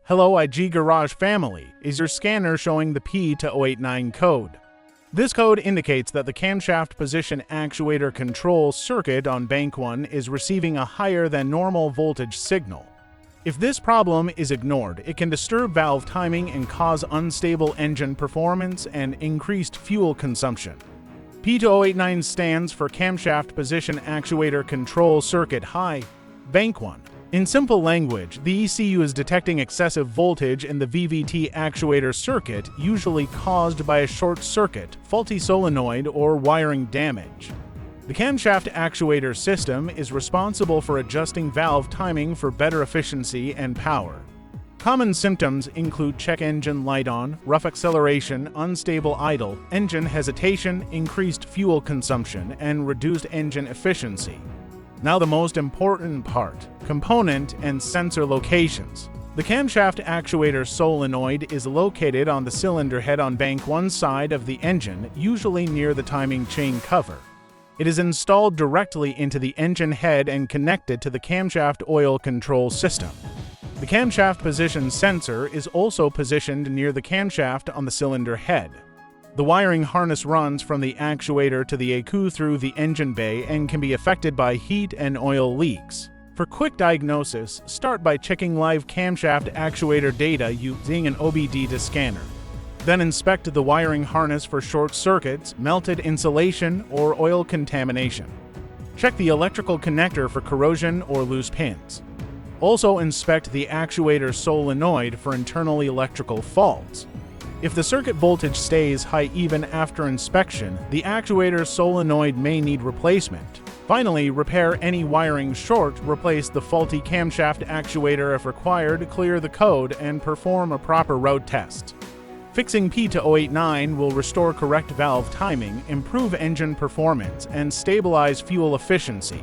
Hello IG Garage family, is your scanner showing the P2089 code? This code indicates that the camshaft position actuator control circuit on bank 1 is receiving a higher than normal voltage signal. If this problem is ignored, it can disturb valve timing and cause unstable engine performance and increased fuel consumption. P2089 stands for Camshaft Position Actuator Control Circuit High, Bank 1. In simple language, the ECU is detecting excessive voltage in the VVT actuator circuit, usually caused by a short circuit, faulty solenoid, or wiring damage. The camshaft actuator system is responsible for adjusting valve timing for better efficiency and power. Common symptoms include check engine light on, rough acceleration, unstable idle, engine hesitation, increased fuel consumption, and reduced engine efficiency. Now the most important part, component and sensor locations. The camshaft actuator solenoid is located on the cylinder head on bank 1 side of the engine, usually near the timing chain cover. It is installed directly into the engine head and connected to the camshaft oil control system. The camshaft position sensor is also positioned near the camshaft on the cylinder head. The wiring harness runs from the actuator to the ECU through the engine bay and can be affected by heat and oil leaks. For quick diagnosis, start by checking live camshaft actuator data using an OBD scanner. Then inspect the wiring harness for short circuits, melted insulation, or oil contamination. Check the electrical connector for corrosion or loose pins. Also inspect the actuator solenoid for internal electrical faults. If the circuit voltage stays high even after inspection, the actuator solenoid may need replacement. Finally, repair any wiring short, replace the faulty camshaft actuator if required, clear the code, and perform a proper road test. Fixing P2089 will restore correct valve timing, improve engine performance, and stabilize fuel efficiency.